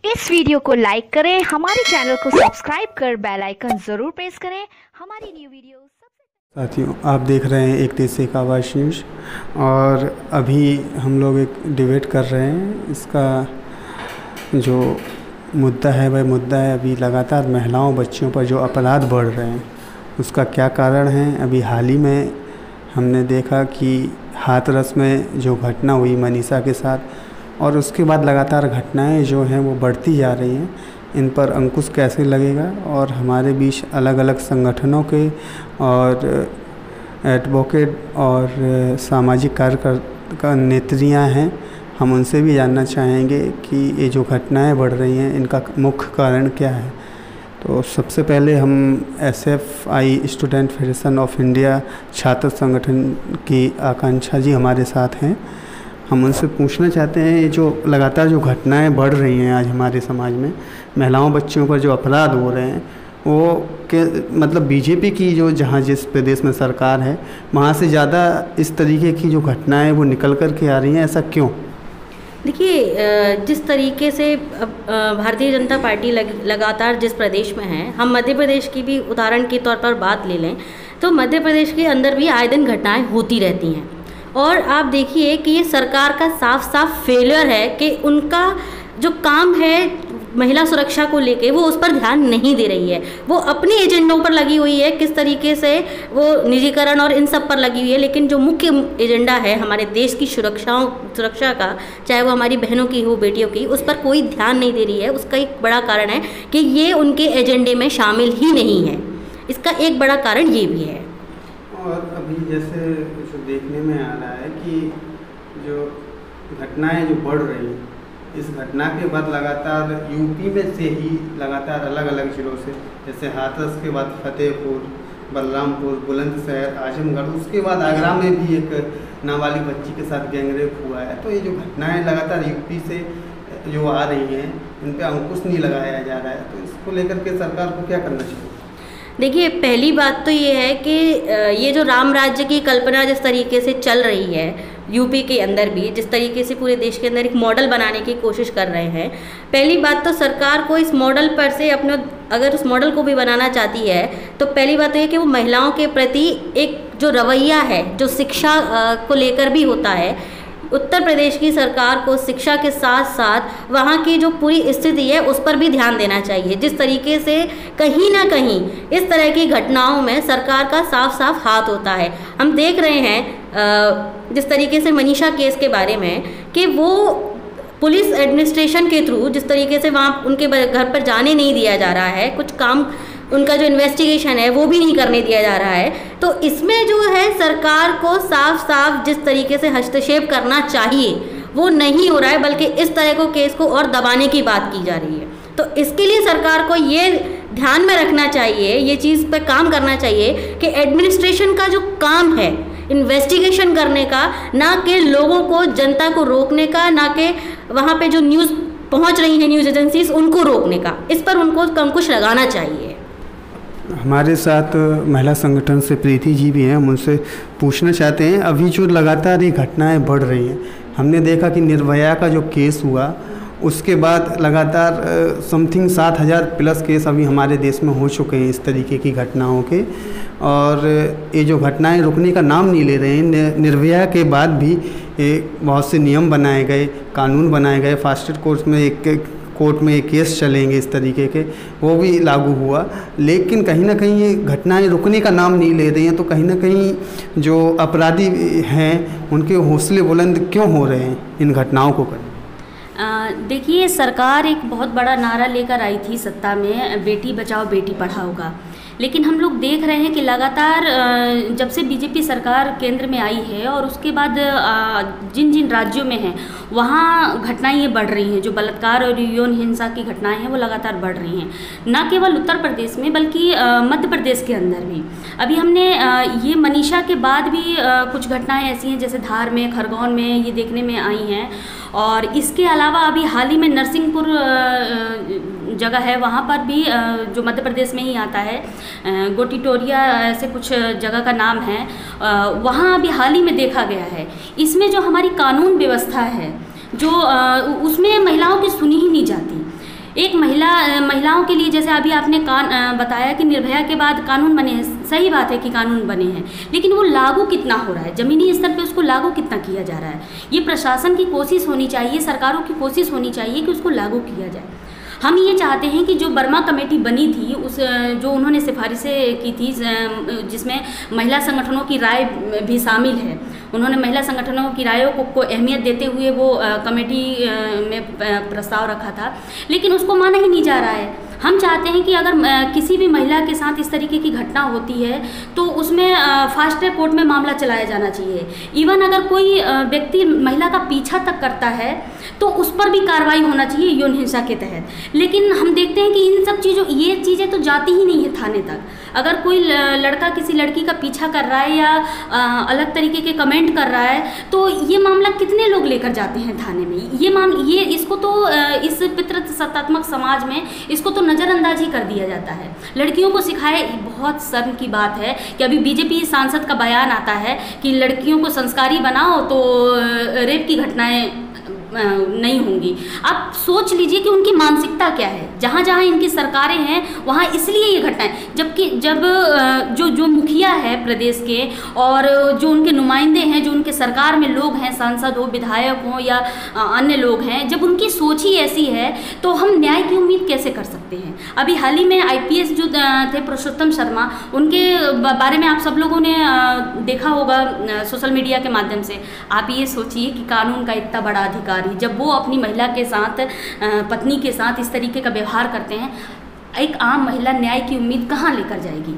इस वीडियो को लाइक करें, हमारे चैनल को सब्सक्राइब कर बेल आइकन ज़रूर प्रेस करें हमारी न्यू वीडियो। साथियों, आप देख रहे हैं एक देश एक आवाज़ न्यूज़ और अभी हम लोग एक डिबेट कर रहे हैं। इसका जो मुद्दा है वह मुद्दा है अभी लगातार महिलाओं बच्चियों पर जो अपराध बढ़ रहे हैं उसका क्या कारण है। अभी हाल ही में हमने देखा कि हाथरस में जो घटना हुई मनीषा के साथ और उसके बाद लगातार घटनाएं जो हैं वो बढ़ती जा रही हैं। इन पर अंकुश कैसे लगेगा और हमारे बीच अलग अलग संगठनों के और एडवोकेट और सामाजिक कार्यकर्ता नेत्रियां हैं, हम उनसे भी जानना चाहेंगे कि ये जो घटनाएं बढ़ रही हैं इनका मुख्य कारण क्या है। तो सबसे पहले हम SFI student federation of India छात्र संगठन की आकांक्षा जी हमारे साथ हैं। हम उनसे पूछना चाहते हैं ये जो लगातार जो घटनाएं बढ़ रही हैं आज हमारे समाज में, महिलाओं बच्चियों पर जो अपराध हो रहे हैं वो के मतलब बीजेपी की जो जहाँ जिस प्रदेश में सरकार है वहाँ से ज़्यादा इस तरीके की जो घटनाएं वो निकल कर के आ रही हैं, ऐसा क्यों? देखिए, जिस तरीके से भारतीय जनता पार्टी लगातार जिस प्रदेश में है, हम मध्य प्रदेश की भी उदाहरण के तौर पर बात ले लें तो मध्य प्रदेश के अंदर भी आए दिन घटनाएं होती रहती हैं। और आप देखिए कि ये सरकार का साफ साफ फेलियर है कि उनका जो काम है महिला सुरक्षा को लेके वो उस पर ध्यान नहीं दे रही है। वो अपने एजेंडों पर लगी हुई है, किस तरीके से वो निजीकरण और इन सब पर लगी हुई है, लेकिन जो मुख्य एजेंडा है हमारे देश की सुरक्षा का, चाहे वो हमारी बहनों की हो बेटियों की, उस पर कोई ध्यान नहीं दे रही है। उसका एक बड़ा कारण है कि ये उनके एजेंडे में शामिल ही नहीं है। इसका एक बड़ा कारण ये भी है। और अभी जैसे जो देखने में आ रहा है कि जो घटनाएं जो बढ़ रही हैं, इस घटना के बाद लगातार यूपी में से ही लगातार अलग अलग जिलों से, जैसे हाथरस के बाद फतेहपुर, बलरामपुर, बुलंदशहर, आजमगढ़, उसके बाद आगरा में भी एक नाबालिग बच्ची के साथ गैंगरेप हुआ है। तो ये जो घटनाएं लगातार यूपी से जो आ रही हैं इन पर अंकुश नहीं लगाया जा रहा है, तो इसको लेकर के सरकार को क्या करना चाहिए? देखिए, पहली बात तो ये है कि ये जो राम राज्य की कल्पना जिस तरीके से चल रही है यूपी के अंदर भी, जिस तरीके से पूरे देश के अंदर एक मॉडल बनाने की कोशिश कर रहे हैं, पहली बात तो सरकार को इस मॉडल पर से अपने अगर उस मॉडल को भी बनाना चाहती है तो पहली बात तो ये कि वो महिलाओं के प्रति एक जो रवैया है, जो शिक्षा को लेकर भी होता है, उत्तर प्रदेश की सरकार को शिक्षा के साथ साथ वहाँ की जो पूरी स्थिति है उस पर भी ध्यान देना चाहिए। जिस तरीके से कहीं ना कहीं इस तरह की घटनाओं में सरकार का साफ साफ हाथ होता है। हम देख रहे हैं जिस तरीके से मनीषा केस के बारे में कि वो पुलिस एडमिनिस्ट्रेशन के थ्रू जिस तरीके से वहाँ उनके घर पर जाने नहीं दिया जा रहा है, कुछ काम उनका जो इन्वेस्टिगेशन है वो भी नहीं करने दिया जा रहा है। तो इसमें जो है सरकार को साफ साफ जिस तरीके से हस्तक्षेप करना चाहिए वो नहीं हो रहा है, बल्कि इस तरह को केस को और दबाने की बात की जा रही है। तो इसके लिए सरकार को ये ध्यान में रखना चाहिए, ये चीज़ पे काम करना चाहिए कि एडमिनिस्ट्रेशन का जो काम है इन्वेस्टिगेशन करने का, ना कि लोगों को, जनता को रोकने का, ना कि वहाँ पे जो न्यूज़ पहुँच रही है न्यूज़ एजेंसीज उनको रोकने का, इस पर उनको अंकुश लगाना चाहिए। हमारे साथ महिला संगठन से प्रीति जी भी हैं, हम उनसे पूछना चाहते हैं अभी जो लगातार ये घटनाएं बढ़ रही हैं, हमने देखा कि निर्भया का जो केस हुआ उसके बाद लगातार समथिंग 7,000 प्लस केस अभी हमारे देश में हो चुके हैं इस तरीके की घटनाओं के, और ये जो घटनाएं रुकने का नाम नहीं ले रहे हैं। निर्भया के बाद भी बहुत से नियम बनाए गए, कानून बनाए गए, फास्ट ट्रैक कोर्ट में एक केस चलेंगे इस तरीके के, वो भी लागू हुआ, लेकिन कहीं ना कहीं ये घटनाएं रुकने का नाम नहीं ले रही हैं। तो कहीं ना कहीं जो अपराधी हैं उनके हौसले बुलंद क्यों हो रहे हैं इन घटनाओं को करने? देखिए, सरकार एक बहुत बड़ा नारा लेकर आई थी सत्ता में, बेटी बचाओ बेटी पढ़ाओ का, लेकिन हम लोग देख रहे हैं कि लगातार जब से बीजेपी सरकार केंद्र में आई है और उसके बाद जिन जिन राज्यों में हैं वहाँ घटनाएं ये बढ़ रही हैं। जो बलात्कार और यौन हिंसा की घटनाएं हैं वो लगातार बढ़ रही हैं, न केवल उत्तर प्रदेश में बल्कि मध्य प्रदेश के अंदर भी। अभी हमने ये मनीषा के बाद भी कुछ घटनाएं ऐसी हैं जैसे धार में, खरगोन में ये देखने में आई हैं। और इसके अलावा अभी हाल ही में नरसिंहपुर जगह है, वहाँ पर भी जो मध्य प्रदेश में ही आता है, गोटीटोरिया ऐसे कुछ जगह का नाम है, वहाँ अभी हाल ही में देखा गया है। इसमें जो हमारी कानून व्यवस्था है जो उसमें महिलाओं की सुनी ही नहीं जाती। एक महिलाओं के लिए, जैसे अभी आपने बताया कि निर्भया के बाद कानून बने हैं, सही बात है कि कानून बने हैं, लेकिन वो लागू कितना हो रहा है, ज़मीनी स्तर पे उसको लागू कितना किया जा रहा है। ये प्रशासन की कोशिश होनी चाहिए, सरकारों की कोशिश होनी चाहिए कि उसको लागू किया जाए। हम ये चाहते हैं कि जो वर्मा कमेटी बनी थी, जो उन्होंने सिफारिशें की थी, जिसमें महिला संगठनों की राय भी शामिल है, उन्होंने महिला संगठनों की रायों को अहमियत देते हुए वो कमेटी में प्रस्ताव रखा था, लेकिन उसको माना ही नहीं जा रहा है। हम चाहते हैं कि अगर किसी भी महिला के साथ इस तरीके की घटना होती है तो उसमें फास्ट ट्रैक कोर्ट में मामला चलाया जाना चाहिए। इवन अगर कोई व्यक्ति महिला का पीछा तक करता है तो उस पर भी कार्रवाई होना चाहिए यौन हिंसा के तहत। लेकिन हम देखते हैं कि इन सब ये चीज़ें तो जाती ही नहीं है थाने तक। अगर कोई लड़का किसी लड़की का पीछा कर रहा है या अलग तरीके के कमेंट कर रहा है तो ये मामला कितने लोग लेकर जाते हैं थाने में। ये इसको तो इस पितृसत्तात्मक समाज में इसको तो नज़रअंदाज ही कर दिया जाता है। लड़कियों को सिखाए, बहुत शर्म की बात है कि अभी बीजेपी सांसद का बयान आता है कि लड़कियों को संस्कारी बनाओ तो रेप की घटनाएं नहीं होंगी। आप सोच लीजिए कि उनकी मानसिकता क्या है। जहाँ जहाँ इनकी सरकारें हैं वहाँ इसलिए ये घटनाएं, जबकि जब जो मुखिया है प्रदेश के और जो उनके नुमाइंदे हैं, जो उनके सरकार में लोग हैं, सांसद हो, विधायक हो या अन्य लोग हैं, जब उनकी सोच ही ऐसी है तो हम न्याय की उम्मीद कैसे कर सकते हैं। अभी हाल ही में IPS जो थे पुरुषोत्तम शर्मा, उनके बारे में आप सब लोगों ने देखा होगा सोशल मीडिया के माध्यम से। आप ये सोचिए कि कानून का इतना बड़ा अधिकार, जब वो अपनी महिला के साथ, पत्नी के साथ इस तरीके का व्यवहार करते हैं, एक आम महिला न्याय की उम्मीद कहाँ लेकर जाएगी,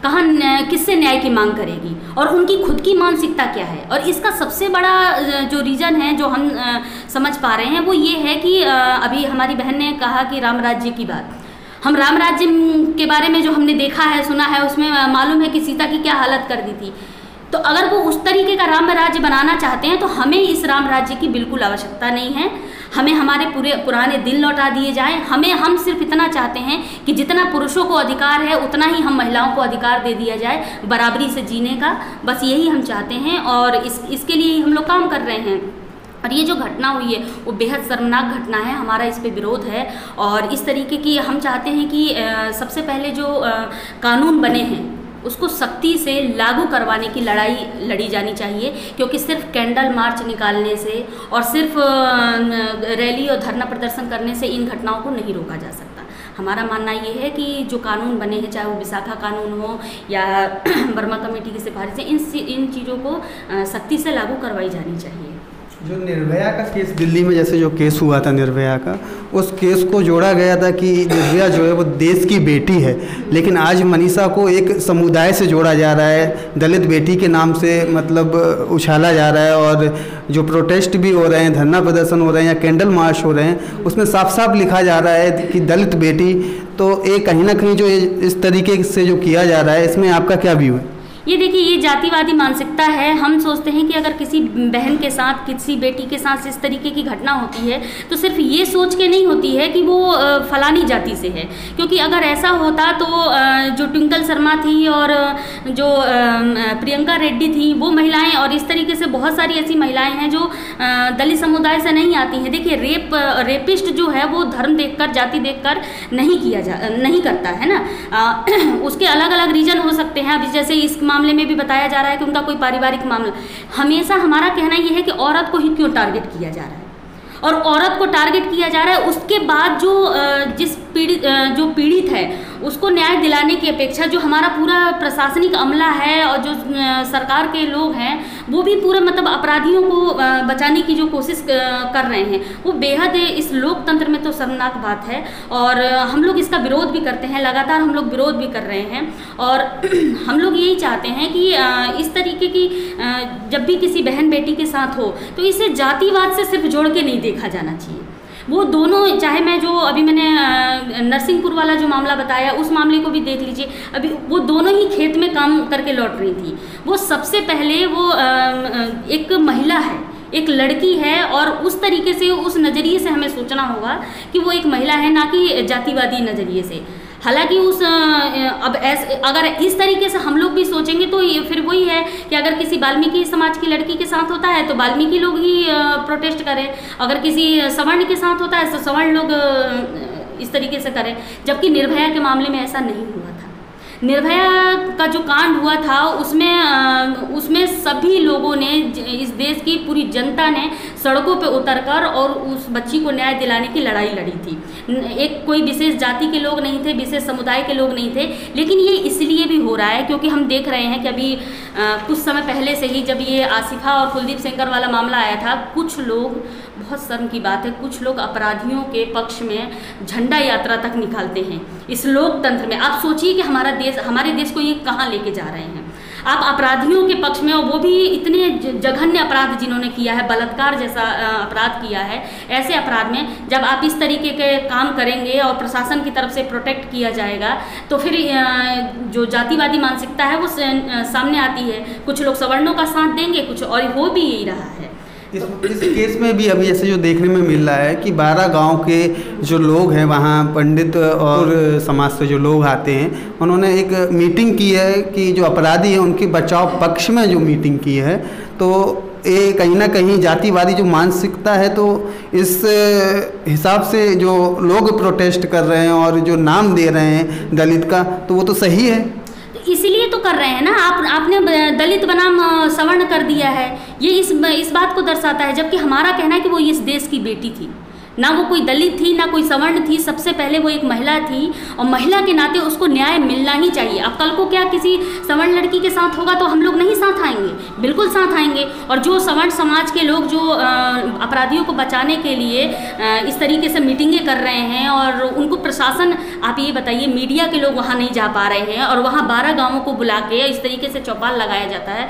कहाँ किससे न्याय की मांग करेगी, और उनकी खुद की मानसिकता क्या है। और इसका सबसे बड़ा जो रीज़न है जो हम समझ पा रहे हैं वो ये है कि अभी हमारी बहन ने कहा कि राम राज्य की बात, हम राम राज्य के बारे में जो हमने देखा है, सुना है, उसमें मालूम है कि सीता की क्या हालत कर दी थी। तो अगर वो उस तरीके का राम राज्य बनाना चाहते हैं तो हमें इस राम राज्य की बिल्कुल आवश्यकता नहीं है। हमें हमारे पुराने दिन लौटा दिए जाएं। हम सिर्फ इतना चाहते हैं कि जितना पुरुषों को अधिकार है उतना ही हम महिलाओं को अधिकार दे दिया जाए, बराबरी से जीने का। बस यही हम चाहते हैं और इसके लिए हम लोग काम कर रहे हैं। और ये जो घटना हुई है वो बेहद शर्मनाक घटना है, हमारा इस पे विरोध है। और इस तरीके की हम चाहते हैं कि सबसे पहले जो कानून बने हैं उसको सख्ती से लागू करवाने की लड़ाई लड़ी जानी चाहिए, क्योंकि सिर्फ कैंडल मार्च निकालने से और सिर्फ रैली और धरना प्रदर्शन करने से इन घटनाओं को नहीं रोका जा सकता। हमारा मानना ये है कि जो कानून बने हैं, चाहे वो विशाखा कानून हो या वर्मा कमेटी की सिफारिशें, इन चीज़ों को सख्ती से लागू करवाई जानी चाहिए। जो निर्भया का केस, दिल्ली में जैसे जो केस हुआ था निर्भया का, उस केस को जोड़ा गया था कि निर्भया जो है वो देश की बेटी है, लेकिन आज मनीषा को एक समुदाय से जोड़ा जा रहा है, दलित बेटी के नाम से मतलब उछाला जा रहा है। और जो प्रोटेस्ट भी हो रहे हैं, धरना प्रदर्शन हो रहे हैं या कैंडल मार्च हो रहे हैं, उसमें साफ साफ लिखा जा रहा है कि दलित बेटी। तो ये कहीं ना कहीं जो इस तरीके से जो किया जा रहा है, इसमें आपका क्या व्यू है? ये देखिए, ये जातिवादी मानसिकता है। हम सोचते हैं कि अगर किसी बहन के साथ, किसी बेटी के साथ इस तरीके की घटना होती है तो सिर्फ ये सोच के नहीं होती है कि वो फलानी जाति से है, क्योंकि अगर ऐसा होता तो जो ट्विंकल शर्मा थी और जो प्रियंका रेड्डी थी वो महिलाएं, और इस तरीके से बहुत सारी ऐसी महिलाएं हैं जो दलित समुदाय से नहीं आती हैं। देखिए, रेपिस्ट जो है वो धर्म देखकर, जाति देखकर नहीं करता है ना। उसके अलग अलग रीजन हो सकते हैं। अभी जैसे इस मामले में भी बताया जा रहा है कि उनका कोई पारिवारिक मामला। हमेशा हमारा कहना यह है कि औरत को ही क्यों टारगेट किया जा रहा है, और औरत को टारगेट किया जा रहा है, उसके बाद जो पीड़ित है उसको न्याय दिलाने की अपेक्षा जो हमारा पूरा प्रशासनिक अमला है और जो सरकार के लोग हैं वो भी पूरे मतलब अपराधियों को बचाने की जो कोशिश कर रहे हैं, वो बेहद इस लोकतंत्र में तो शर्मनाक बात है। और हम लोग इसका विरोध भी करते हैं, लगातार हम लोग विरोध भी कर रहे हैं। और हम लोग यही चाहते हैं कि इस तरीके की जब भी किसी बहन बेटी के साथ हो तो इसे जातिवाद से सिर्फ जोड़ के नहीं देखा जाना चाहिए। वो दोनों, चाहे मैं जो अभी मैंने नरसिंहपुर वाला जो मामला बताया उस मामले को भी देख लीजिए। अभी वो दोनों ही खेत में काम करके लौट रही थी। वो सबसे पहले वो एक महिला है, एक लड़की है, और उस तरीके से, उस नज़रिए से हमें सोचना होगा कि वो एक महिला है, ना कि जातिवादी नज़रिए से। हालांकि अगर इस तरीके से हम लोग भी सोचेंगे तो ये फिर वही है कि अगर किसी वाल्मीकि समाज की लड़की के साथ होता है तो वाल्मीकि लोग ही प्रोटेस्ट करें, अगर किसी सवर्ण के साथ होता है तो सवर्ण लोग इस तरीके से करें, जबकि निर्भया के मामले में ऐसा नहीं हुआ था। निर्भया का जो कांड हुआ था उसमें सभी लोगों ने, इस देश की पूरी जनता ने सड़कों पे उतरकर और उस बच्ची को न्याय दिलाने की लड़ाई लड़ी थी। एक कोई विशेष जाति के लोग नहीं थे, विशेष समुदाय के लोग नहीं थे, लेकिन ये इसलिए भी हो रहा है क्योंकि हम देख रहे हैं कि अभी कुछ समय पहले से ही जब ये आसिफा और कुलदीप सेंगर वाला मामला आया था, कुछ लोग, बहुत शर्म की बात है, कुछ लोग अपराधियों के पक्ष में झंडा यात्रा तक निकालते हैं इस लोकतंत्र में। आप सोचिए कि हमारे देश को ये कहाँ लेके जा रहे हैं। आप अपराधियों के पक्ष में, और वो भी इतने जघन्य अपराध जिन्होंने किया है, बलात्कार जैसा अपराध किया है, ऐसे अपराध में जब आप इस तरीके के काम करेंगे और प्रशासन की तरफ से प्रोटेक्ट किया जाएगा, तो फिर जो जातिवादी मानसिकता है वो सामने आती है। कुछ लोग सवर्णों का साथ देंगे, कुछ और हो भी यही रहा है। इस केस में भी अभी जैसे जो देखने में मिल रहा है कि 12 गांव के जो लोग हैं, वहाँ पंडित और समाज से जो लोग आते हैं, उन्होंने एक मीटिंग की है कि जो अपराधी हैं उनके बचाव पक्ष में जो मीटिंग की है, तो ये कहीं ना कहीं जातिवादी जो मानसिकता है, तो इस हिसाब से जो लोग प्रोटेस्ट कर रहे हैं और जो नाम दे रहे हैं दलित का, तो वो तो सही है। इसीलिए तो कर रहे हैं ना। आपने दलित बनाम सवर्ण कर दिया है, ये इस बात को दर्शाता है, जबकि हमारा कहना है कि वो इस देश की बेटी थी, ना वो कोई दलित थी ना कोई सवर्ण थी। सबसे पहले वो एक महिला थी और महिला के नाते उसको न्याय मिलना ही चाहिए। अब कल को क्या किसी सवर्ण लड़की के साथ होगा तो हम लोग नहीं साथ आएंगे, बिल्कुल साथ आएंगे। और जो सवर्ण समाज के लोग जो अपराधियों को बचाने के लिए इस तरीके से मीटिंगें कर रहे हैं, और उनको प्रशासन, आप ये बताइए, मीडिया के लोग वहाँ नहीं जा पा रहे हैं और वहाँ 12 गाँवों को बुला के इस तरीके से चौपाल लगाया जाता है,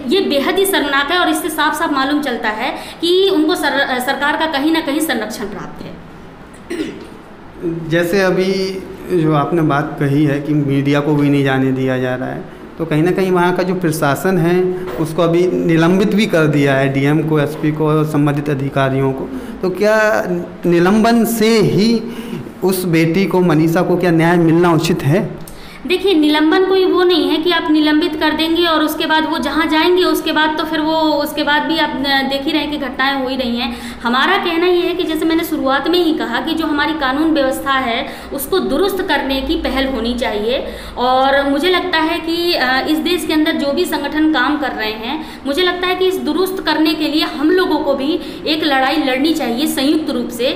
ये बेहद ही शर्मनाक है। और इससे साफ साफ मालूम चलता है कि उनको सरकार का कहीं ना कहीं संरक्षण प्राप्त है। जैसे अभी जो आपने बात कही है कि मीडिया को भी नहीं जाने दिया जा रहा है, तो कहीं ना कहीं वहाँ का जो प्रशासन है उसको अभी निलंबित भी कर दिया है, डीएम को, एसपी को और संबंधित अधिकारियों को। तो क्या निलंबन से ही उस बेटी को, मनीषा को, क्या न्याय मिलना उचित है? देखिए, निलंबन कोई वो नहीं है कि आप निलंबित कर देंगे और उसके बाद वो जहाँ जाएंगे उसके बाद तो फिर वो उसके बाद भी आप देख ही रहे हैं कि घटनाएं हो ही रही हैं। हमारा कहना ये है कि जैसे मैंने शुरुआत में ही कहा कि जो हमारी कानून व्यवस्था है उसको दुरुस्त करने की पहल होनी चाहिए। और मुझे लगता है कि इस देश के अंदर जो भी संगठन काम कर रहे हैं, मुझे लगता है कि इस दुरुस्त करने के लिए हम लोगों को भी एक लड़ाई लड़नी चाहिए संयुक्त रूप से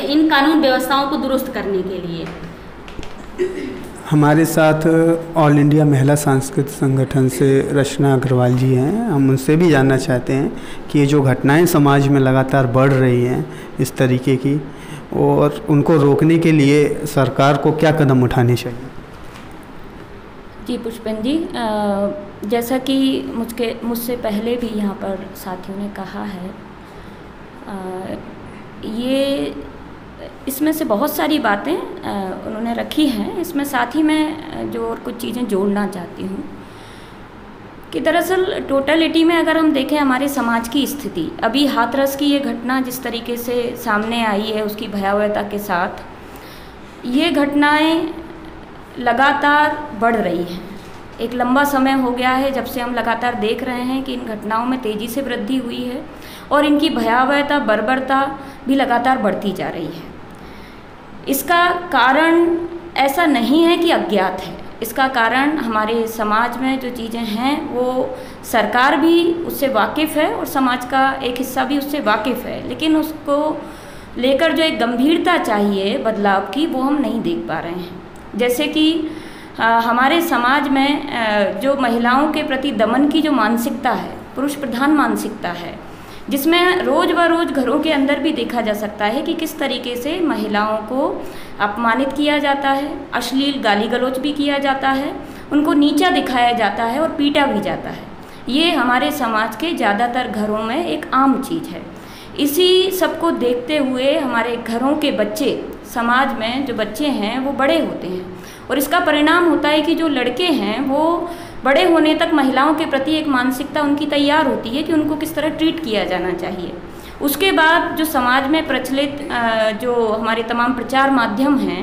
इन कानून व्यवस्थाओं को दुरुस्त करने के लिए। हमारे साथ ऑल इंडिया महिला सांस्कृतिक संगठन से रचना अग्रवाल जी हैं। हम उनसे भी जानना चाहते हैं कि ये जो घटनाएं समाज में लगातार बढ़ रही हैं इस तरीके की, और उनको रोकने के लिए सरकार को क्या कदम उठाने चाहिए? जी पुष्पन जी, जैसा कि मुझसे पहले भी यहाँ पर साथियों ने कहा है, ये इसमें से बहुत सारी बातें उन्होंने रखी हैं। इसमें साथ ही मैं जो और कुछ चीज़ें जोड़ना चाहती हूँ कि दरअसल टोटलिटी में अगर हम देखें हमारे समाज की स्थिति, अभी हाथरस की ये घटना जिस तरीके से सामने आई है उसकी भयावहता के साथ, ये घटनाएं लगातार बढ़ रही हैं। एक लंबा समय हो गया है जब से हम लगातार देख रहे हैं कि इन घटनाओं में तेज़ी से वृद्धि हुई है और इनकी भयावहता, बर्बरता भी लगातार बढ़ती जा रही है। इसका कारण ऐसा नहीं है कि अज्ञात है, इसका कारण हमारे समाज में जो चीज़ें हैं वो सरकार भी उससे वाकिफ़ है और समाज का एक हिस्सा भी उससे वाकिफ़ है, लेकिन उसको लेकर जो एक गंभीरता चाहिए बदलाव की, वो हम नहीं देख पा रहे हैं। जैसे कि हमारे समाज में जो महिलाओं के प्रति दमन की जो मानसिकता है, पुरुष प्रधान मानसिकता है, जिसमें रोज़ ब रोज़ घरों के अंदर भी देखा जा सकता है कि किस तरीके से महिलाओं को अपमानित किया जाता है, अश्लील गाली गलौज भी किया जाता है, उनको नीचा दिखाया जाता है और पीटा भी जाता है। ये हमारे समाज के ज़्यादातर घरों में एक आम चीज़ है। इसी सबको देखते हुए हमारे घरों के बच्चे, समाज में जो बच्चे हैं वो बड़े होते हैं और इसका परिणाम होता है कि जो लड़के हैं वो बड़े होने तक महिलाओं के प्रति एक मानसिकता उनकी तैयार होती है कि उनको किस तरह ट्रीट किया जाना चाहिए। उसके बाद जो समाज में प्रचलित जो हमारे तमाम प्रचार माध्यम हैं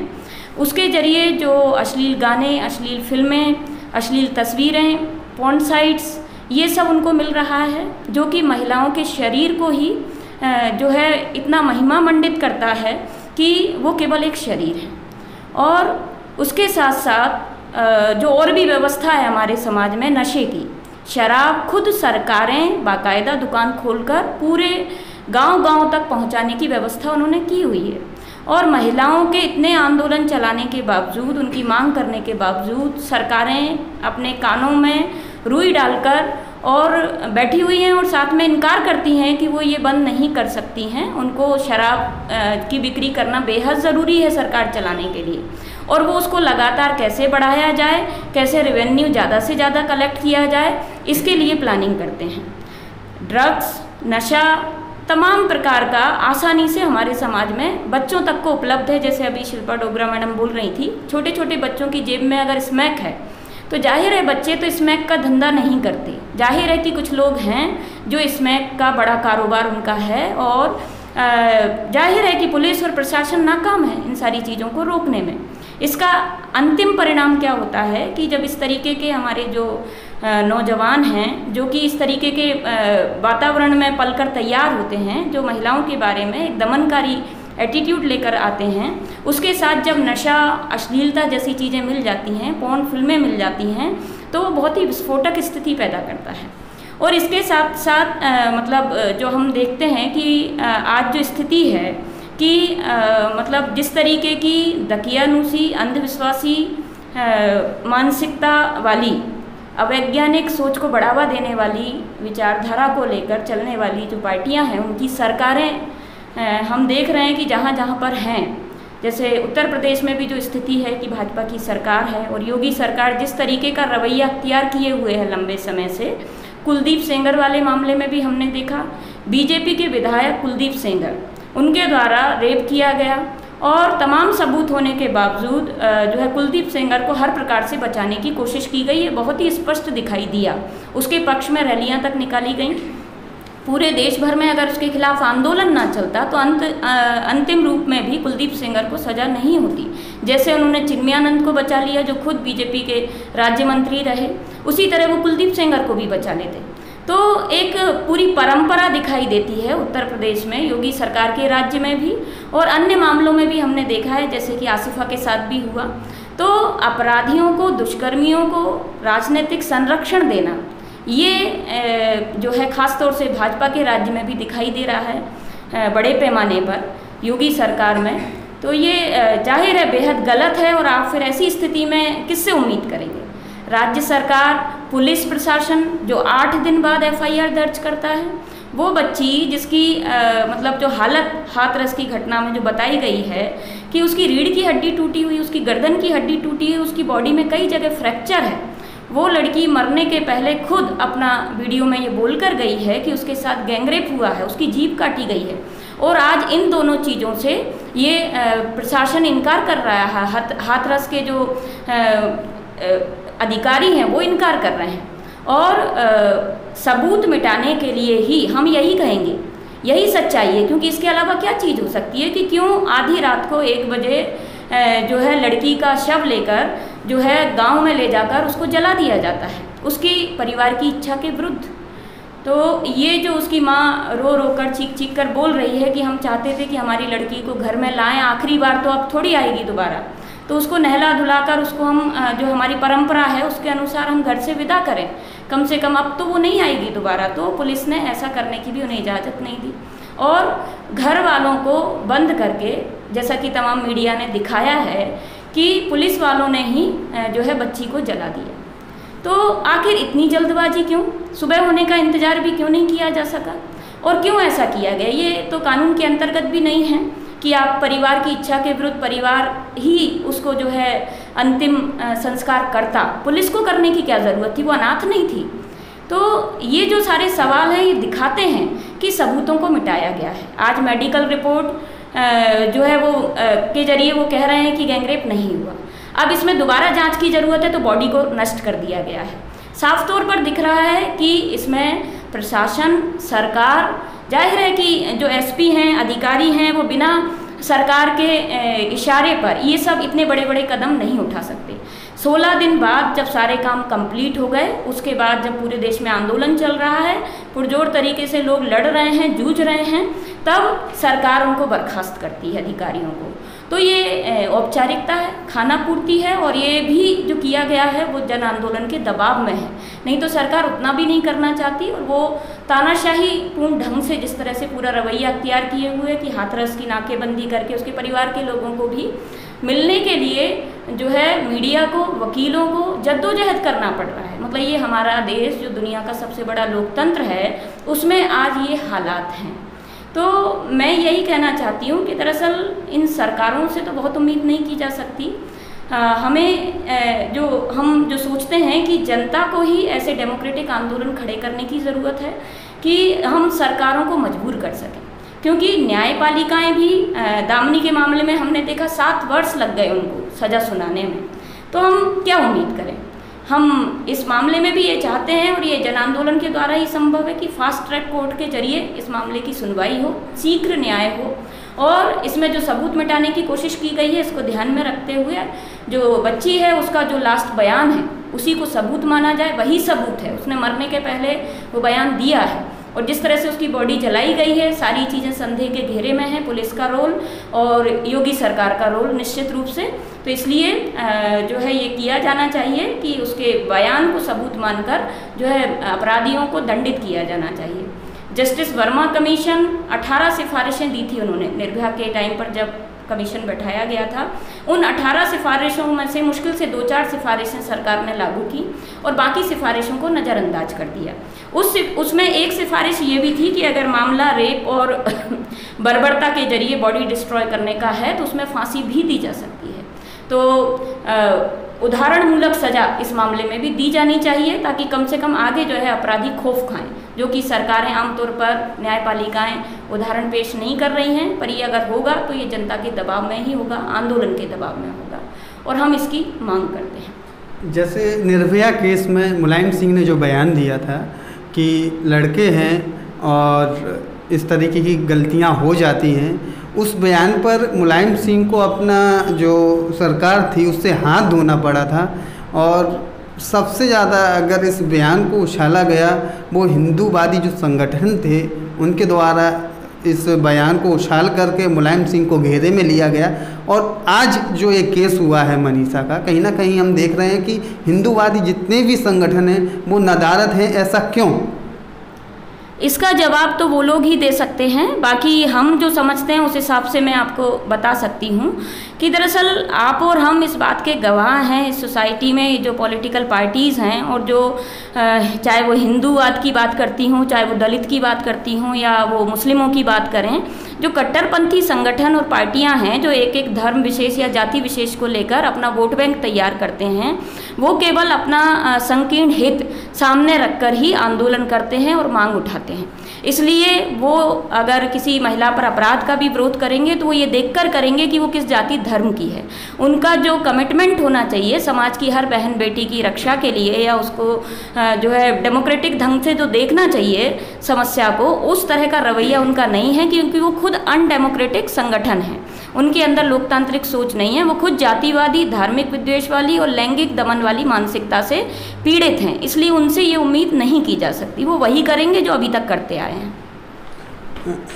उसके ज़रिए जो अश्लील गाने, अश्लील फिल्में, अश्लील तस्वीरें, पॉर्न साइट्स, ये सब उनको मिल रहा है, जो कि महिलाओं के शरीर को ही जो है इतना महिमा मंडित करता है कि वो केवल एक शरीर है, और उसके साथ साथ जो और भी व्यवस्था है हमारे समाज में नशे की, शराब खुद सरकारें बाकायदा दुकान खोलकर पूरे गांव-गांव तक पहुंचाने की व्यवस्था उन्होंने की हुई है। और महिलाओं के इतने आंदोलन चलाने के बावजूद, उनकी मांग करने के बावजूद सरकारें अपने कानों में रुई डालकर और बैठी हुई हैं और साथ में इनकार करती हैं कि वो ये बंद नहीं कर सकती हैं। उनको शराब की बिक्री करना बेहद ज़रूरी है सरकार चलाने के लिए, और वो उसको लगातार कैसे बढ़ाया जाए, कैसे रेवेन्यू ज़्यादा से ज़्यादा कलेक्ट किया जाए, इसके लिए प्लानिंग करते हैं। ड्रग्स, नशा तमाम प्रकार का आसानी से हमारे समाज में बच्चों तक को उपलब्ध है। जैसे अभी शिल्पा डोगरा मैडम बोल रही थी, छोटे छोटे बच्चों की जेब में अगर स्मैक है तो जाहिर है बच्चे तो स्मैक का धंधा नहीं करते। जाहिर है कि कुछ लोग हैं जो स्मैक का बड़ा कारोबार उनका है, और जाहिर है कि पुलिस और प्रशासन नाकाम है इन सारी चीज़ों को रोकने में। इसका अंतिम परिणाम क्या होता है कि जब इस तरीके के हमारे जो नौजवान हैं, जो कि इस तरीके के वातावरण में पलकर तैयार होते हैं, जो महिलाओं के बारे में एक दमनकारी एटीट्यूड लेकर आते हैं, उसके साथ जब नशा, अश्लीलता जैसी चीज़ें मिल जाती हैं, पॉर्न फिल्में मिल जाती हैं, तो वो बहुत ही विस्फोटक स्थिति पैदा करता है। और इसके साथ साथ मतलब जो हम देखते हैं कि आज जो स्थिति है कि मतलब जिस तरीके की दकियानूसी, अंधविश्वासी मानसिकता वाली, अवैज्ञानिक सोच को बढ़ावा देने वाली विचारधारा को लेकर चलने वाली जो पार्टियां हैं, उनकी सरकारें हम देख रहे हैं कि जहाँ जहाँ पर हैं, जैसे उत्तर प्रदेश में भी जो स्थिति है कि भाजपा की सरकार है और योगी सरकार जिस तरीके का रवैया अख्तियार किए हुए है लंबे समय से, कुलदीप सेंगर वाले मामले में भी हमने देखा, बीजेपी के विधायक कुलदीप सेंगर, उनके द्वारा रेप किया गया, और तमाम सबूत होने के बावजूद जो है कुलदीप सेंगर को हर प्रकार से बचाने की कोशिश की गई। ये बहुत ही स्पष्ट दिखाई दिया। उसके पक्ष में रैलियां तक निकाली गईं। पूरे देश भर में अगर उसके खिलाफ आंदोलन ना चलता तो अंतिम रूप में भी कुलदीप सेंगर को सज़ा नहीं होती। जैसे उन्होंने चिन्मयानंद को बचा लिया जो खुद बीजेपी के राज्य मंत्री रहे, उसी तरह वो कुलदीप सेंगर को भी बचा लेते। तो एक पूरी परंपरा दिखाई देती है उत्तर प्रदेश में, योगी सरकार के राज्य में भी और अन्य मामलों में भी हमने देखा है, जैसे कि आसिफा के साथ भी हुआ। तो अपराधियों को, दुष्कर्मियों को राजनीतिक संरक्षण देना, ये जो है ख़ास तौर से भाजपा के राज्य में भी दिखाई दे रहा है बड़े पैमाने पर योगी सरकार में। तो ये जाहिर है बेहद गलत है, और आप फिर ऐसी स्थिति में किससे उम्मीद करेंगे? राज्य सरकार, पुलिस प्रशासन जो 8 दिन बाद FIR दर्ज करता है, वो बच्ची जिसकी मतलब जो हालत हाथरस की घटना में जो बताई गई है कि उसकी रीढ़ की हड्डी टूटी हुई, उसकी गर्दन की हड्डी टूटी हुई, उसकी बॉडी में कई जगह फ्रैक्चर है, वो लड़की मरने के पहले खुद अपना वीडियो में ये बोलकर गई है कि उसके साथ गैंगरेप हुआ है, उसकी जीभ काटी गई है। और आज इन दोनों चीज़ों से ये प्रशासन इनकार कर रहा है, हाथरस के जो अधिकारी हैं वो इनकार कर रहे हैं, और सबूत मिटाने के लिए ही हम यही कहेंगे, यही सच्चाई है, क्योंकि इसके अलावा क्या चीज़ हो सकती है कि क्यों आधी रात को 1 बजे जो है लड़की का शव लेकर जो है गांव में ले जाकर उसको जला दिया जाता है उसकी परिवार की इच्छा के विरुद्ध। तो ये जो उसकी माँ रो रो कर चीख चीख कर बोल रही है कि हम चाहते थे कि हमारी लड़की को घर में लाएं, आखिरी बार तो अब थोड़ी आएगी दोबारा, तो उसको नहला धुलाकर उसको हम जो हमारी परंपरा है उसके अनुसार हम घर से विदा करें, कम से कम अब तो वो नहीं आएगी दोबारा। तो पुलिस ने ऐसा करने की भी उन्हें इजाज़त नहीं दी, और घर वालों को बंद करके, जैसा कि तमाम मीडिया ने दिखाया है कि पुलिस वालों ने ही जो है बच्ची को जला दिया। तो आखिर इतनी जल्दबाजी क्यों? सुबह होने का इंतज़ार भी क्यों नहीं किया जा सका? और क्यों ऐसा किया गया? ये तो कानून के अंतर्गत भी नहीं है कि आप परिवार की इच्छा के विरुद्ध परिवार ही उसको जो है अंतिम संस्कार करता। पुलिस को करने की क्या ज़रूरत थी? वो अनाथ नहीं थी। तो ये जो सारे सवाल हैं ये दिखाते हैं कि सबूतों को मिटाया गया है। आज मेडिकल रिपोर्ट जो है वो के जरिए वो कह रहे हैं कि गैंगरेप नहीं हुआ। अब इसमें दोबारा जांच की ज़रूरत है, तो बॉडी को नष्ट कर दिया गया है। साफ तौर पर दिख रहा है कि इसमें प्रशासन, सरकार, जाहिर है कि जो SP हैं, अधिकारी हैं, वो बिना सरकार के इशारे पर ये सब इतने बड़े बड़े कदम नहीं उठा सकते। 16 दिन बाद जब सारे काम कंप्लीट हो गए, उसके बाद जब पूरे देश में आंदोलन चल रहा है, पुरजोर तरीके से लोग लड़ रहे हैं, जूझ रहे हैं, तब सरकार उनको बर्खास्त करती है, अधिकारियों को। तो ये औपचारिकता है, खाना पूर्ति है, और ये भी जो किया गया है वो जन आंदोलन के दबाव में है। नहीं तो सरकार उतना भी नहीं करना चाहती, और वो तानाशाही पूर्ण ढंग से जिस तरह से पूरा रवैया अख्तियार किए हुए कि हाथरस की नाकेबंदी करके उसके परिवार के लोगों को भी मिलने के लिए जो है मीडिया को, वकीलों को जद्दोजहद करना पड़ रहा है। मतलब ये हमारा देश जो दुनिया का सबसे बड़ा लोकतंत्र है, उसमें आज ये हालात हैं। तो मैं यही कहना चाहती हूँ कि दरअसल इन सरकारों से तो बहुत उम्मीद नहीं की जा सकती। हमें जो सोचते हैं कि जनता को ही ऐसे डेमोक्रेटिक आंदोलन खड़े करने की ज़रूरत है कि हम सरकारों को मजबूर कर सकें, क्योंकि न्यायपालिकाएं भी दामिनी के मामले में हमने देखा 7 वर्ष लग गए उनको सज़ा सुनाने में। तो हम क्या उम्मीद करें? हम इस मामले में भी ये चाहते हैं, और ये जन आंदोलन के द्वारा ही संभव है कि फास्ट ट्रैक कोर्ट के जरिए इस मामले की सुनवाई हो, शीघ्र न्याय हो, और इसमें जो सबूत मिटाने की कोशिश की गई है इसको ध्यान में रखते हुए जो बच्ची है उसका जो लास्ट बयान है उसी को सबूत माना जाए। वही सबूत है, उसने मरने के पहले वो बयान दिया है, और जिस तरह से उसकी बॉडी जलाई गई है, सारी चीज़ें संदेह के घेरे में हैं। पुलिस का रोल और योगी सरकार का रोल निश्चित रूप से। तो इसलिए जो है ये किया जाना चाहिए कि उसके बयान को सबूत मानकर जो है अपराधियों को दंडित किया जाना चाहिए। जस्टिस वर्मा कमीशन 18 सिफारिशें दी थी उन्होंने निर्भया के टाइम पर जब कमीशन बैठाया गया था। उन 18 सिफारिशों में से मुश्किल से 2-4 सिफारिशें सरकार ने लागू की और बाकी सिफारिशों को नज़रअंदाज कर दिया। उसमें एक सिफारिश ये भी थी कि अगर मामला रेप और बर्बरता के जरिए बॉडी डिस्ट्रॉय करने का है तो उसमें फांसी भी दी जा सकती है। तो उदाहरणमूलक सज़ा इस मामले में भी दी जानी चाहिए, ताकि कम से कम आगे जो है अपराधी खौफ खाएं, जो कि सरकारें आमतौर पर न्यायपालिकाएं उदाहरण पेश नहीं कर रही हैं। पर ये अगर होगा तो ये जनता के दबाव में ही होगा, आंदोलन के दबाव में होगा, और हम इसकी मांग करते हैं। जैसे निर्भया केस में मुलायम सिंह ने जो बयान दिया था कि लड़के हैं और इस तरीके की गलतियां हो जाती हैं, उस बयान पर मुलायम सिंह को अपना जो सरकार थी उससे हाथ धोना पड़ा था। और सबसे ज़्यादा अगर इस बयान को उछाला गया वो हिंदूवादी जो संगठन थे उनके द्वारा इस बयान को उछाल करके मुलायम सिंह को घेरे में लिया गया। और आज जो ये केस हुआ है मनीषा का, कहीं ना कहीं हम देख रहे हैं कि हिंदूवादी जितने भी संगठन हैं वो नदारद हैं। ऐसा क्यों? इसका जवाब तो वो लोग ही दे सकते हैं, बाकी हम जो समझते हैं उस हिसाब से मैं आपको बता सकती हूँ कि दरअसल आप और हम इस बात के गवाह हैं। इस सोसाइटी में जो पॉलिटिकल पार्टीज़ हैं और जो चाहे वो हिंदूवाद की बात करती हों, चाहे वो दलित की बात करती हों, या वो मुस्लिमों की बात करें, जो कट्टरपंथी संगठन और पार्टियां हैं जो एक एक धर्म विशेष या जाति विशेष को लेकर अपना वोट बैंक तैयार करते हैं, वो केवल अपना संकीर्ण हित सामने रखकर ही आंदोलन करते हैं और मांग उठाते हैं। इसलिए वो अगर किसी महिला पर अपराध का भी विरोध करेंगे तो वो ये देखकर करेंगे कि वो किस जाति धर्म की है। उनका जो कमिटमेंट होना चाहिए समाज की हर बहन बेटी की रक्षा के लिए, या उसको जो है डेमोक्रेटिक ढंग से जो देखना चाहिए समस्या को, उस तरह का रवैया उनका नहीं है, क्योंकि वो खुद अनडेमोक्रेटिक संगठन है। उनके अंदर लोकतांत्रिक सोच नहीं है, वो खुद जातिवादी, धार्मिक विद्वेष वाली और लैंगिक दमन वाली मानसिकता से पीड़ित हैं। इसलिए उनसे ये उम्मीद नहीं की जा सकती, वो वही करेंगे जो अभी तक करते आए हैं।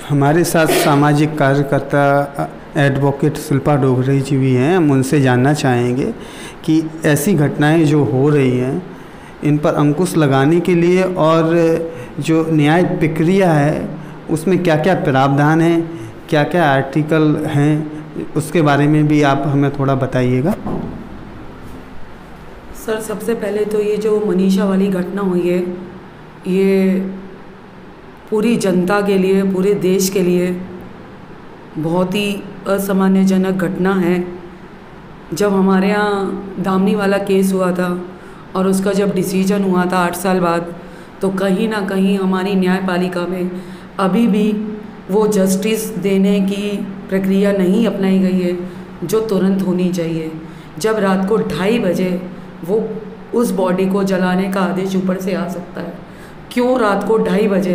हमारे साथ सामाजिक कार्यकर्ता एडवोकेट शिल्पा डोगरे जी भी हैं। हम उनसे जानना चाहेंगे कि ऐसी घटनाएं जो हो रही हैं इन पर अंकुश लगाने के लिए और जो न्याय प्रक्रिया है उसमें क्या क्या प्रावधान है, क्या क्या आर्टिकल हैं, उसके बारे में भी आप हमें थोड़ा बताइएगा। सर, सबसे पहले तो ये जो मनीषा वाली घटना हुई है, ये पूरी जनता के लिए, पूरे देश के लिए बहुत ही असामान्यजनक घटना है। जब हमारे यहाँ दामिनी वाला केस हुआ था और उसका जब डिसीजन हुआ था 8 साल बाद, तो कहीं ना कहीं हमारी न्यायपालिका में अभी भी वो जस्टिस देने की प्रक्रिया नहीं अपनाई गई है जो तुरंत होनी चाहिए। जब रात को 2:30 बजे वो उस बॉडी को जलाने का आदेश ऊपर से आ सकता है, क्यों रात को 2:30 बजे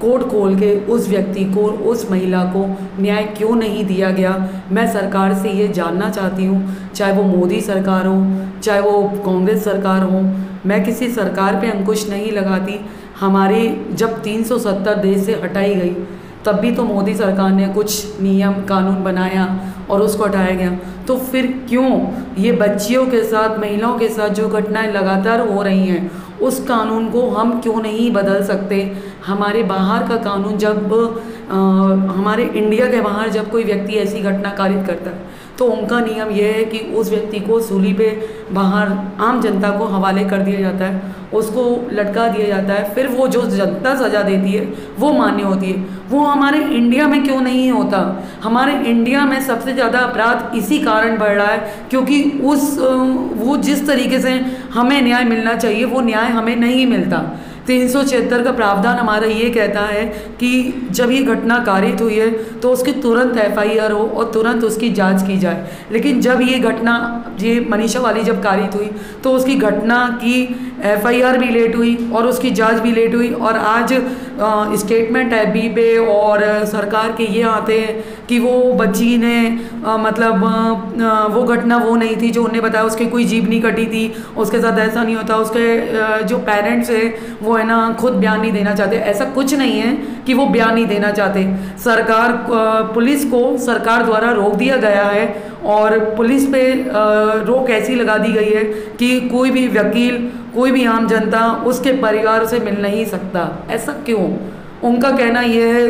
कोर्ट खोल के उस व्यक्ति को, उस महिला को न्याय क्यों नहीं दिया गया। मैं सरकार से ये जानना चाहती हूँ, चाहे वो मोदी सरकार हो, चाहे वो कांग्रेस सरकार हो, मैं किसी सरकार पे अंकुश नहीं लगाती। हमारी जब 370 देश से हटाई गई तब भी तो मोदी सरकार ने कुछ नियम कानून बनाया और उसको हटाया गया। तो फिर क्यों ये बच्चियों के साथ, महिलाओं के साथ जो घटनाएं लगातार हो रही हैं, उस कानून को हम क्यों नहीं बदल सकते। हमारे बाहर का कानून जब हमारे इंडिया के बाहर जब कोई व्यक्ति ऐसी घटना कारित करता है तो उनका नियम यह है कि उस व्यक्ति को सूली पे बाहर आम जनता को हवाले कर दिया जाता है, उसको लटका दिया जाता है, फिर वो जो जनता सज़ा देती है वो मान्य होती है। वो हमारे इंडिया में क्यों नहीं होता। हमारे इंडिया में सबसे ज़्यादा अपराध इसी कारण बढ़ रहा है क्योंकि वो जिस तरीके से हमें न्याय मिलना चाहिए वो न्याय हमें नहीं मिलता। 376 का प्रावधान हमारा ये कहता है कि जब ये घटना कारित हुई है तो उसकी तुरंत FIR हो और तुरंत उसकी जांच की जाए। लेकिन जब ये घटना, ये मनीषा वाली जब कारित हुई तो उसकी घटना की FIR भी लेट हुई और उसकी जांच भी लेट हुई। और आज स्टेटमेंट FB पे और सरकार के ये आते हैं कि वो बच्ची ने वो घटना वो नहीं थी जो उन्हें बताया, उसकी कोई जीभ नहीं कटी थी, उसके साथ ऐसा नहीं होता। उसके जो पेरेंट्स हैं वो है ना खुद बयान नहीं देना चाहते। ऐसा कुछ नहीं है कि वो बयान नहीं देना चाहते। सरकार, पुलिस को सरकार द्वारा रोक दिया गया है और पुलिस पे रोक ऐसी लगा दी गई है कि कोई भी वकील, कोई भी आम जनता उसके परिवार से मिल नहीं सकता। ऐसा क्यों? उनका कहना यह है,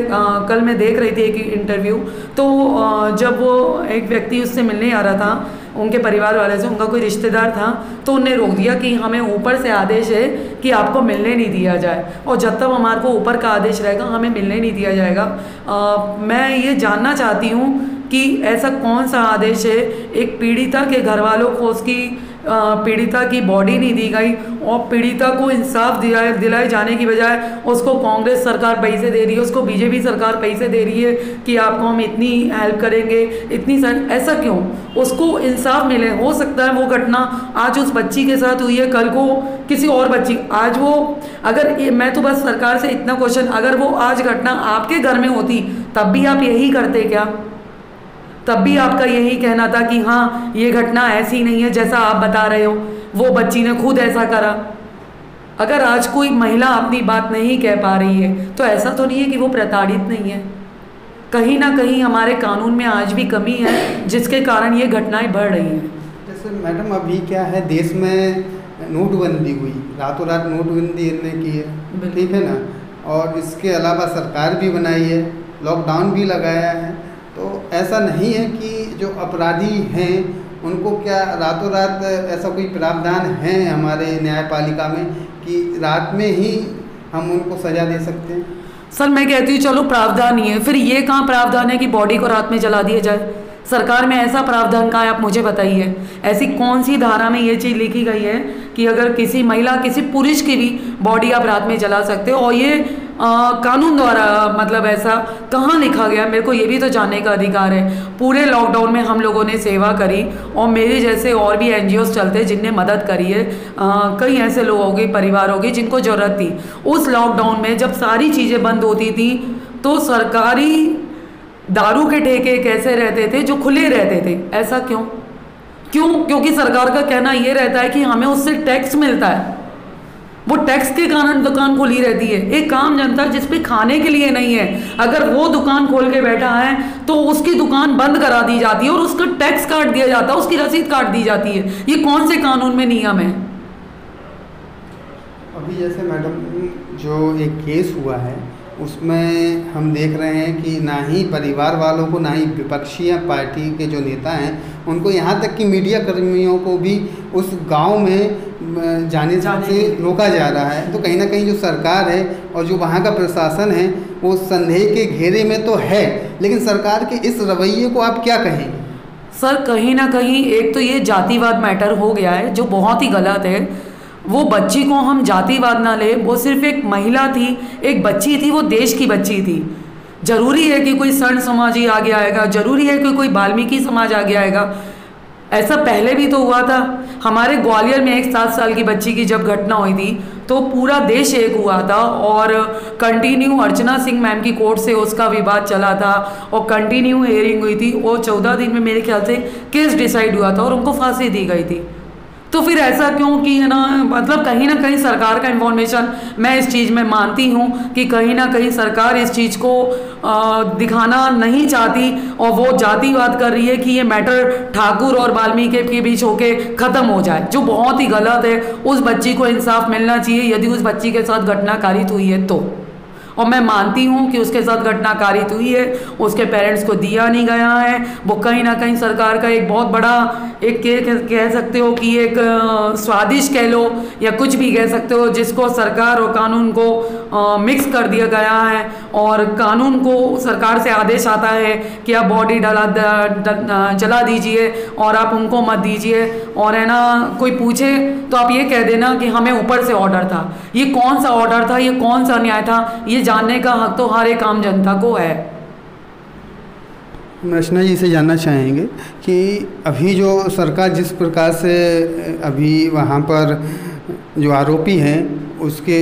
कल मैं देख रही थी एक इंटरव्यू, तो जब वो एक व्यक्ति उससे मिलने आ रहा था, उनके परिवार वाले से, उनका कोई रिश्तेदार था, तो उनने रोक दिया कि हमें ऊपर से आदेश है कि आपको मिलने नहीं दिया जाए और जब तक हमारे को ऊपर का आदेश रहेगा हमें मिलने नहीं दिया जाएगा। मैं ये जानना चाहती हूँ कि ऐसा कौन सा आदेश है। एक पीड़िता के घर वालों को उसकी पीड़िता की बॉडी नहीं दी गई और पीड़िता को इंसाफ दिलाए जाने की बजाय उसको कांग्रेस सरकार पैसे दे रही है, उसको बीजेपी सरकार पैसे दे रही है कि आपको हम इतनी हेल्प करेंगे, इतनी ऐसा क्यों? उसको इंसाफ मिले। हो सकता है वो घटना आज उस बच्ची के साथ हुई है, कल को किसी और बच्ची, आज वो अगर मैं तो बस सरकार से इतना क्वेश्चन, अगर वो आज घटना आपके घर में होती तब भी आप यही करते क्या? तब भी आपका यही कहना था कि हाँ ये घटना ऐसी नहीं है जैसा आप बता रहे हो, वो बच्ची ने खुद ऐसा करा। अगर आज कोई महिला अपनी बात नहीं कह पा रही है तो ऐसा तो नहीं है कि वो प्रताड़ित नहीं है। कहीं ना कहीं हमारे कानून में आज भी कमी है जिसके कारण ये घटनाएं बढ़ रही हैं। जैसे मैडम अभी क्या है, देश में नोटबंदी हुई, रातों रात नोटबंदी ने की है, ठीक है ना, और इसके अलावा सरकार भी बनाई है, लॉकडाउन भी लगाया है। तो ऐसा नहीं है कि जो अपराधी हैं उनको क्या रातों रात ऐसा कोई प्रावधान है हमारे न्यायपालिका में कि रात में ही हम उनको सज़ा दे सकते हैं? सर मैं कहती हूँ चलो प्रावधान ही है, फिर ये कहाँ प्रावधान है कि बॉडी को रात में जला दिया जाए? सरकार में ऐसा प्रावधान कहाँ है आप मुझे बताइए। ऐसी कौन सी धारा में ये चीज़ लिखी गई है कि अगर किसी महिला, किसी पुरुष की भी बॉडी आप रात में जला सकते हो? और ये कानून द्वारा ऐसा कहाँ लिखा गया? मेरे को ये भी तो जानने का अधिकार है। पूरे लॉकडाउन में हम लोगों ने सेवा करी और मेरे जैसे और भी NGOs चलते हैं जिनने मदद करी है। कई ऐसे लोगों के परिवारों की जिनको ज़रूरत थी। उस लॉकडाउन में जब सारी चीज़ें बंद होती थी तो सरकारी दारू के ठेके कैसे रहते थे जो खुले रहते थे? ऐसा क्यों? क्योंकि सरकार का कहना ये रहता है कि हमें उससे टैक्स मिलता है, वो टैक्स के कारण दुकान खुली रहती है। एक आम जनता जिस पे खाने के लिए नहीं है, अगर वो दुकान खोल के बैठा है तो उसकी दुकान बंद करा दी जाती है और उसका टैक्स काट दिया जाता है, उसकी रसीद काट दी जाती है। ये कौन से कानून में नियम है? अभी जैसे मैडम जो एक केस हुआ है उसमें हम देख रहे हैं कि ना ही परिवार वालों को, ना ही विपक्षी पार्टी के जो नेता हैं उनको, यहाँ तक कि मीडिया कर्मियों को भी उस गांव में जाने से रोका जा रहा है। तो कहीं ना कहीं जो सरकार है और जो वहाँ का प्रशासन है वो संदेह के घेरे में तो है, लेकिन सरकार के इस रवैये को आप क्या कहेंगे? सर कहीं ना कहीं एक तो ये जातिवाद मैटर हो गया है जो बहुत ही गलत है। वो बच्ची को हम जातिवाद ना ले, वो सिर्फ एक महिला थी, एक बच्ची थी, वो देश की बच्ची थी। जरूरी है कि कोई सर्ण समाज ही आगे आएगा? जरूरी है कि कोई वाल्मीकि समाज आगे आएगा? ऐसा पहले भी तो हुआ था। हमारे ग्वालियर में एक 7 साल की बच्ची की जब घटना हुई थी तो पूरा देश एक हुआ था और कंटिन्यू अर्चना सिंह मैम की कोर्ट से उसका विवाद चला था और कंटिन्यू हियरिंग हुई थी और 14 दिन में मेरे ख्याल से केस डिसाइड हुआ था और उनको फांसी दी गई थी। तो फिर ऐसा क्यों कि है ना, मतलब कहीं ना कहीं सरकार का इन्फॉर्मेशन, मैं इस चीज़ में मानती हूँ कि कहीं ना कहीं सरकार इस चीज़ को दिखाना नहीं चाहती और वो जातिवाद कर रही है कि ये मैटर ठाकुर और वाल्मीकि के बीच होके ख़त्म हो जाए, जो बहुत ही गलत है। उस बच्ची को इंसाफ मिलना चाहिए यदि उस बच्ची के साथ घटना कारित हुई है तो, और मैं मानती हूँ कि उसके साथ घटना कारित हुई है, उसके पेरेंट्स को दिया नहीं गया है। वो कहीं ना कहीं सरकार का एक बहुत बड़ा एक कह सकते हो कि एक स्वादिष्ट कह लो या कुछ भी कह सकते हो, जिसको सरकार और कानून को मिक्स कर दिया गया है और कानून को सरकार से आदेश आता है कि आप बॉडी जला दीजिए और आप उनको मत दीजिए, और है ना कोई पूछे तो आप ये कह देना कि हमें ऊपर से ऑर्डर था। ये कौन सा ऑर्डर था, ये कौन सा न्याय था, ये जानने का हक तो हर एक आम जनता को है। रचना जी से जानना चाहेंगे कि अभी जो सरकार जिस प्रकार से अभी वहाँ पर जो आरोपी हैं उसके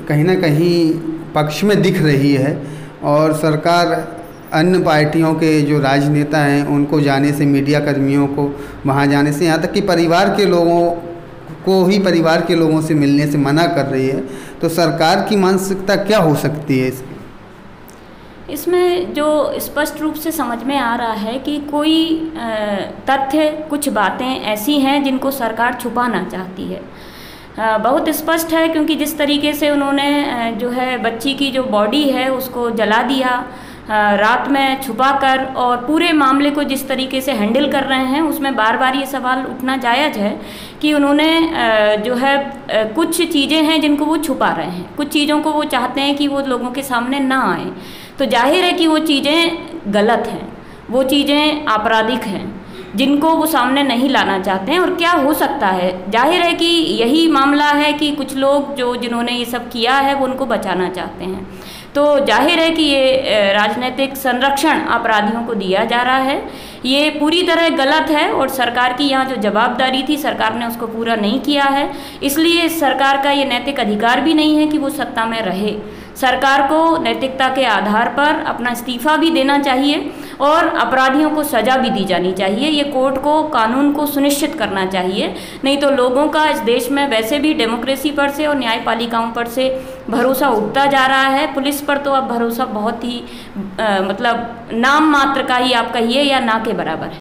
कहीं ना कहीं पक्ष में दिख रही है और सरकार अन्य पार्टियों के जो राजनेता हैं उनको जाने से, मीडिया कर्मियों को वहाँ जाने से, यहाँ तक कि परिवार के लोगों को ही परिवार के लोगों से मिलने से मना कर रही है, तो सरकार की मानसिकता क्या हो सकती है इसकी? इसमें जो स्पष्ट रूप से समझ में आ रहा है कि कोई तथ्य, कुछ बातें ऐसी हैं जिनको सरकार छुपाना चाहती है। बहुत स्पष्ट है क्योंकि जिस तरीके से उन्होंने जो है बच्ची की जो बॉडी है उसको जला दिया रात में छुपाकर, और पूरे मामले को जिस तरीके से हैंडल कर रहे हैं उसमें बार बार ये सवाल उठना जायज़ है कि उन्होंने जो है कुछ चीज़ें हैं जिनको वो छुपा रहे हैं, कुछ चीज़ों को वो चाहते हैं कि वो लोगों के सामने ना आए। तो जाहिर है कि वो चीज़ें गलत हैं, वो चीज़ें आपराधिक हैं जिनको वो सामने नहीं लाना चाहते हैं। और क्या हो सकता है, जाहिर है कि यही मामला है कि कुछ लोग जिन्होंने ये सब किया है वो उनको बचाना चाहते हैं। तो जाहिर है कि ये राजनीतिक संरक्षण अपराधियों को दिया जा रहा है, ये पूरी तरह गलत है और सरकार की यहाँ जो जवाबदारी थी सरकार ने उसको पूरा नहीं किया है। इसलिए सरकार का ये नैतिक अधिकार भी नहीं है कि वो सत्ता में रहे। सरकार को नैतिकता के आधार पर अपना इस्तीफा भी देना चाहिए और अपराधियों को सज़ा भी दी जानी चाहिए। ये कोर्ट को, कानून को सुनिश्चित करना चाहिए, नहीं तो लोगों का इस देश में वैसे भी डेमोक्रेसी पर से और न्यायपालिकाओं पर से भरोसा उठता जा रहा है। पुलिस पर तो अब भरोसा बहुत ही मतलब नाम मात्र का ही आप कहिए या ना के बराबर है।